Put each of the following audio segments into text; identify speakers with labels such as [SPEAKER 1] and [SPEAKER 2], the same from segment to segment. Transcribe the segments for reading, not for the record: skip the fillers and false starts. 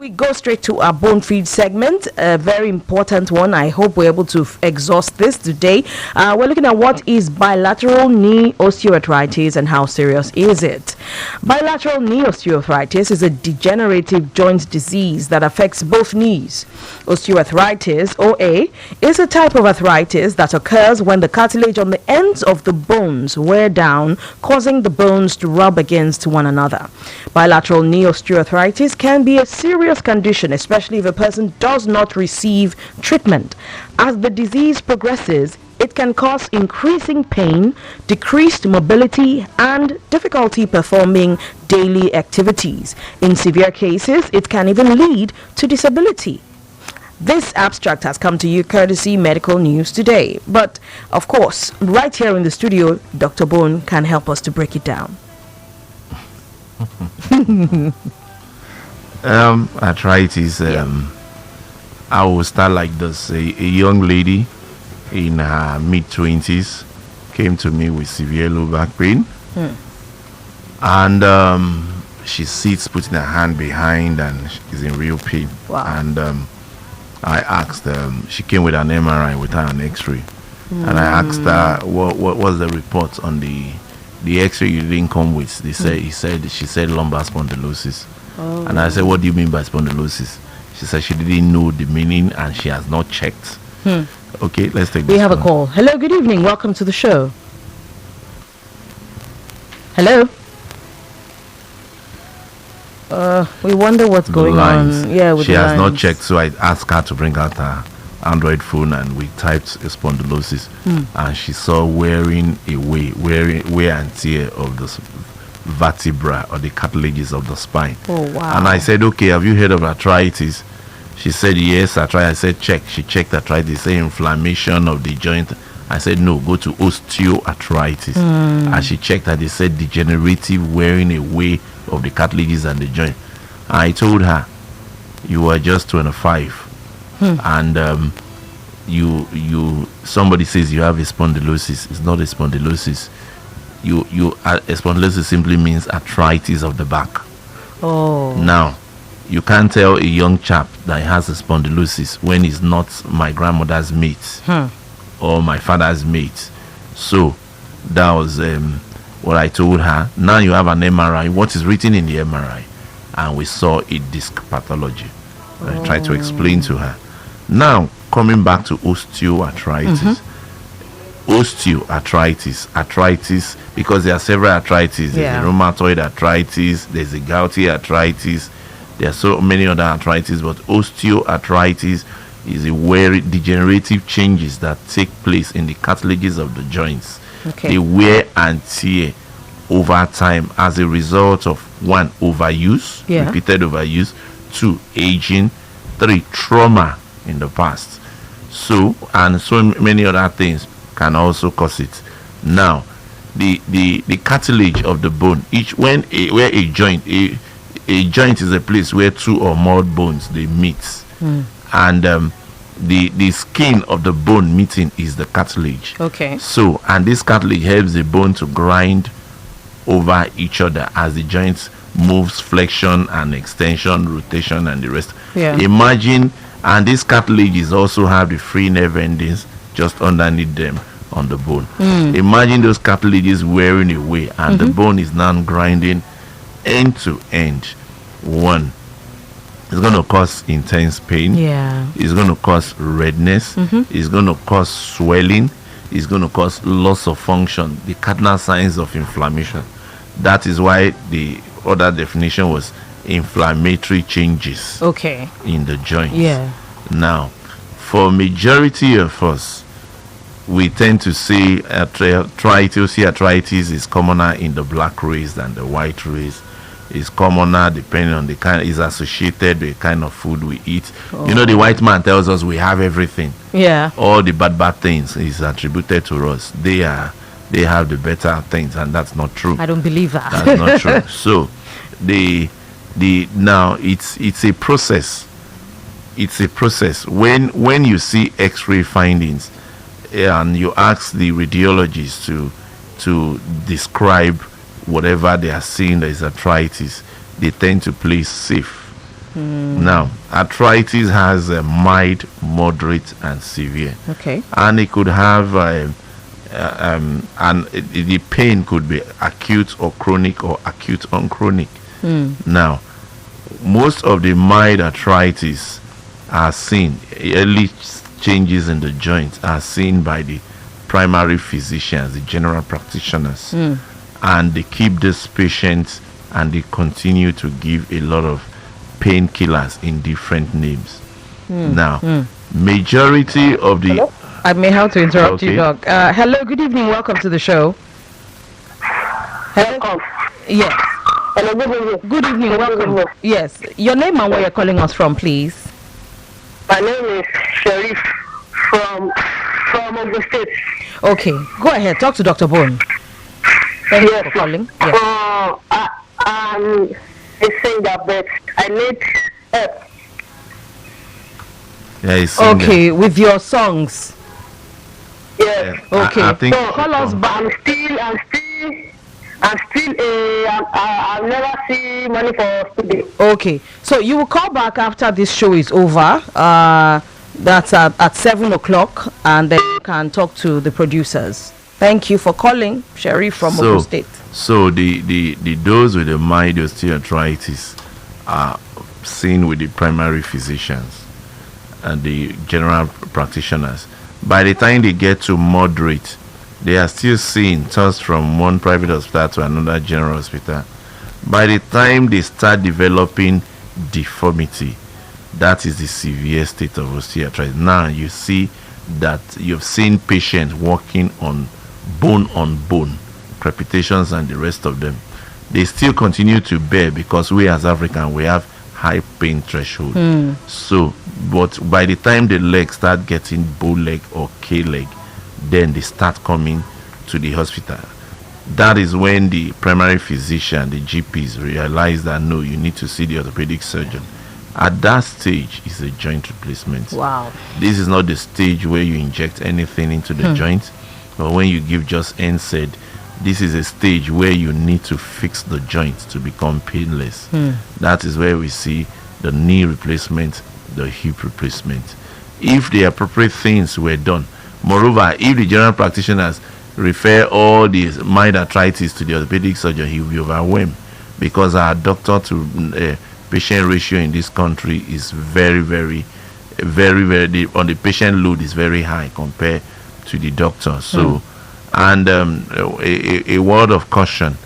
[SPEAKER 1] We go straight to our bone feed segment, a very important one. I hope we're able to exhaust this today. We're looking at what is bilateral knee osteoarthritis and how serious is it. Bilateral knee osteoarthritis is a degenerative joint disease that affects both knees. Osteoarthritis, OA, is a type of arthritis that occurs when the cartilage on the ends of the bones wear down, causing the bones to rub against one another. Bilateral knee osteoarthritis can be a serious condition, especially if a person does not receive treatment. As the disease progresses, it can cause increasing pain, decreased mobility, and difficulty performing daily activities. In severe cases, it can even lead to disability. This abstract has come to you courtesy Medical News Today. But, of course, right here in the studio, Dr. Bone can help us to break it down.
[SPEAKER 2] Arthritis, I will start like this. A young lady in her mid-20s came to me with severe low back pain. And she sits putting her hand behind and is in real pain.
[SPEAKER 1] Wow.
[SPEAKER 2] And I asked, she came with an MRI with her an X-ray. And I asked her, what was the report on the X-ray you didn't come with? She said lumbar spondylosis.
[SPEAKER 1] Oh.
[SPEAKER 2] And I said, what do you mean by spondylosis? She said she didn't know the meaning and she has not checked. Okay, let's take this.
[SPEAKER 1] We have a call. Hello, good evening. Welcome to the show. Hello. We wonder what's going on. Yeah, with
[SPEAKER 2] she
[SPEAKER 1] the
[SPEAKER 2] has
[SPEAKER 1] lines.
[SPEAKER 2] not checked, so I asked her to bring out her Android phone and we typed spondylosis, and she saw wear and tear of the vertebra or the cartilages of the spine.
[SPEAKER 1] Oh wow.
[SPEAKER 2] And I said, okay, have you heard of arthritis? She said yes. I said check. She checked arthritis, say inflammation of the joint. I said no, go to osteoarthritis. And she checked and they said degenerative wearing away of the cartilages and the joint. I told her, you are just 25 and somebody says you have a spondylosis. It's not a spondylosis. A spondylosis simply means arthritis of the back.
[SPEAKER 1] Oh.
[SPEAKER 2] Now, you can't tell a young chap that he has a spondylosis when he's not my grandmother's mate or my father's mate. So that was what I told her. Now you have an MRI. What is written in the MRI? And we saw a disc pathology. I tried to explain to her. Now, coming back to osteoarthritis. Arthritis, because there are several arthritis. There's a rheumatoid arthritis, there's a gouty arthritis, there are so many other arthritis, but osteoarthritis is a very degenerative changes that take place in the cartilages of the joints. They wear and tear over time as a result of 1, overuse, repeated overuse, 2, aging, 3, trauma in the past. So, and so many other things can also cause it. Now, the cartilage of the bone, where a joint is a place where 2 or more bones they meet, and the skin of the bone meeting is the cartilage.
[SPEAKER 1] Okay.
[SPEAKER 2] So, and this cartilage helps the bone to grind over each other as the joints moves, flexion and extension, rotation, and the rest. Imagine, and these cartilages also have the free nerve endings just underneath them on the bone. Imagine those cartilages wearing away and the bone is now grinding end to end. One, it's going to cause intense pain. It's going to cause redness. It's going to cause swelling. It's going to cause loss of function, the cardinal signs of inflammation. That is why the other definition was inflammatory changes in the joint. Now, for majority of us, we tend to say arthritis is commoner in the black race than the white race. It's commoner depending on the kind, is associated with the kind of food we eat. You know, the white man tells us we have everything. All the bad things is attributed to us. They have the better things, and that's not true.
[SPEAKER 1] I don't believe that.
[SPEAKER 2] That's not true. So now it's a process. It's a process. When you see X-ray findings and you ask the radiologist to describe whatever they are seeing that is arthritis, they tend to play safe. Now, arthritis has a mild, moderate, and severe.
[SPEAKER 1] Okay.
[SPEAKER 2] And it could have, the pain could be acute or chronic or acute on chronic. Now, most of the mild arthritis are seen, early changes in the joints are seen by the primary physicians, the general practitioners. And they keep these patients and they continue to give a lot of painkillers in different names. Now, majority of the...
[SPEAKER 1] Hello? I may have to interrupt you, Doc. Hello, good evening. Welcome to the show. Hello? Yes.
[SPEAKER 3] Hello, good evening.
[SPEAKER 1] Good evening. Welcome. Yes. Your name and where you're calling us from, please.
[SPEAKER 3] My name is Sharif from Ogun State.
[SPEAKER 1] Okay. Go ahead. Talk to Dr. Bone. Thank you for calling. Yes.
[SPEAKER 3] I'm a singer, but I need help.
[SPEAKER 2] Yeah, he's singer.
[SPEAKER 1] Okay, with your songs.
[SPEAKER 3] Yes.
[SPEAKER 1] Okay.
[SPEAKER 2] I think
[SPEAKER 1] so call us back.
[SPEAKER 3] I've never seen money for studio.
[SPEAKER 1] Okay. So you will call back after this show is over. That's at 7 o'clock, and then you can talk to the producers. Thank you for calling, Sherry from Ogun State.
[SPEAKER 2] So the those with the mild osteoarthritis are seen with the primary physicians and the general practitioners. By the time they get to moderate, they are still seen tossed from one private hospital to another general hospital. By the time they start developing deformity, that is the severe state of osteoarthritis. Now you see that you've seen patients walking on bone, crepitations and the rest of them. They still continue to bear because we as Africans, we have high pain threshold. So, but by the time the legs start getting bow leg or K leg, then they start coming to the hospital. That is when the primary physician, the GPs, realize that no, you need to see the orthopedic surgeon. At that stage is a joint replacement.
[SPEAKER 1] Wow.
[SPEAKER 2] This is not the stage where you inject anything into the joint, or when you give just NSAID. This is a stage where you need to fix the joint to become painless. That is where we see the knee replacement, the hip replacement. If the appropriate things were done, moreover, if the general practitioners refer all these mild arthritis to the orthopedic surgeon, he will be overwhelmed, because our doctor to patient ratio in this country is very on the patient load is very high compared to the doctor. So and a word of caution,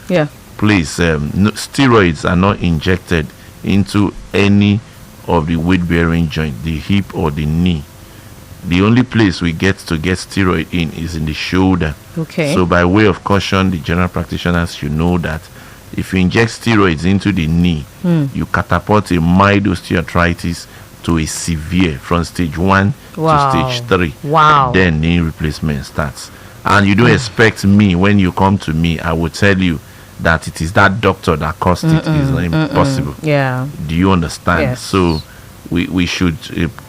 [SPEAKER 2] please, steroids are not injected into any of the weight bearing joint, the hip or the knee. The only place we get steroid in is in the shoulder.
[SPEAKER 1] Okay.
[SPEAKER 2] So by way of caution, the general practitioners should know that if you inject steroids into the knee, you catapult a mild osteoarthritis to a severe from stage 1 to stage 3.
[SPEAKER 1] Wow.
[SPEAKER 2] Then knee replacement starts. And you don't expect me, when you come to me, I will tell you that it is that doctor that caused it. It's not impossible.
[SPEAKER 1] Yeah.
[SPEAKER 2] Do you understand?
[SPEAKER 1] Yes.
[SPEAKER 2] So we should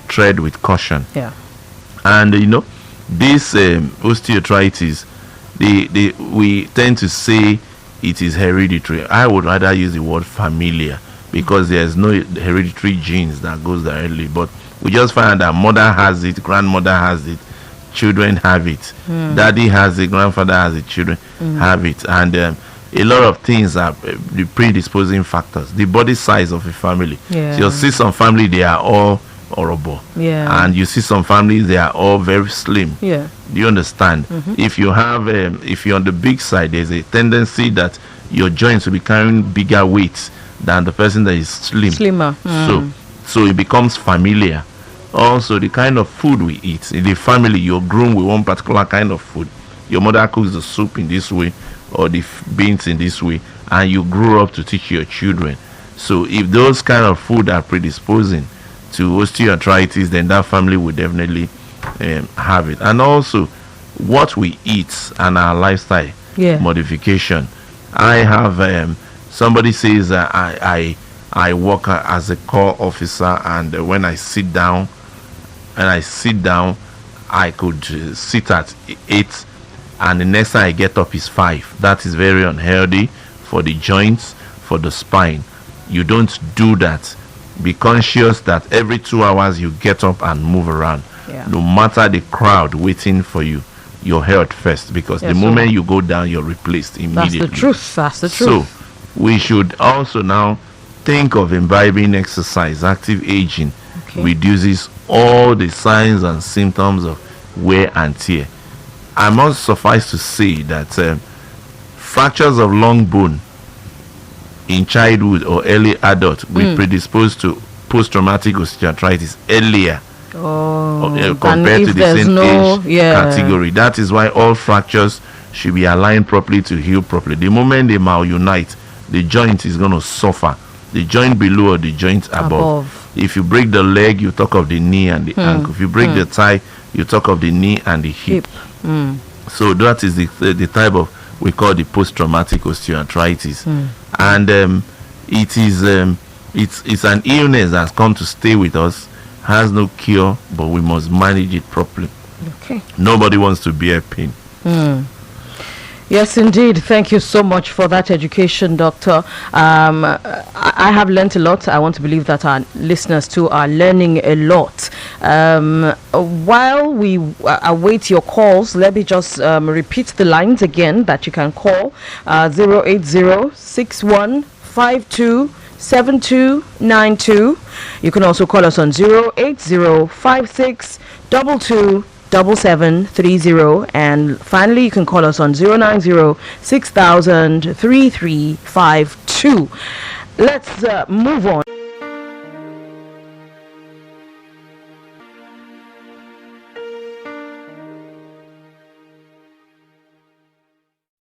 [SPEAKER 2] tread with caution.
[SPEAKER 1] Yeah.
[SPEAKER 2] And this osteoarthritis, we tend to say it is hereditary. I would rather use the word familiar, because there's no hereditary genes that goes directly, but we just find that mother has it, grandmother has it, children have it, daddy has it, grandfather has it, children have it. And a lot of things are the predisposing factors. The body size of a family.
[SPEAKER 1] Yeah.
[SPEAKER 2] So you'll see some family, they are all horrible.
[SPEAKER 1] Yeah.
[SPEAKER 2] And you see some families, they are all very slim.
[SPEAKER 1] Yeah.
[SPEAKER 2] Do you understand? If you have, if you're on the big side, there's a tendency that your joints will be carrying bigger weights than the person that is
[SPEAKER 1] Slimmer.
[SPEAKER 2] So it becomes familiar. Also, the kind of food we eat in the family, you're grown with one particular kind of food. Your mother cooks the soup in this way, or the beans in this way, and you grew up to teach your children. So if those kind of food are predisposing to osteoarthritis, then that family will definitely have it. And also what we eat and our lifestyle modification. I have somebody says I work as a call officer, and when I sit down I could sit at 8, and the next time I get up is 5. That is very unhealthy for the joints, for the spine. You don't do that be conscious that every 2 hours you get up and move around.
[SPEAKER 1] Yeah.
[SPEAKER 2] No matter the crowd waiting for you, your health first, because the moment you go down, you're replaced immediately.
[SPEAKER 1] That's the truth. That's the truth.
[SPEAKER 2] So we should also now think of imbibing exercise. Active aging reduces all the signs and symptoms of wear and tear. I must suffice to say that fractures of long bone in childhood or early adult will predispose to post-traumatic osteoarthritis earlier compared to the same age category. That is why all fractures should be aligned properly to heal properly. The moment they malunite, the joint is going to suffer. The joint below or the joint above. If you break the leg, you talk of the knee and the ankle. If you break the thigh, you talk of the knee and the hip. So that is the type of, we call the post-traumatic osteoarthritis. And it's an illness that's come to stay with us, has no cure, but we must manage it properly. Nobody wants to bear pain.
[SPEAKER 1] Yes, indeed. Thank you so much for that education, Doctor. I have learnt a lot. I want to believe that our listeners too are learning a lot. While we await your calls, let me just repeat the lines again that you can call: 080-6152-7292. You can also call us on 080-5622-7730, and finally you can call us on 090-6000-3352. Let's move on.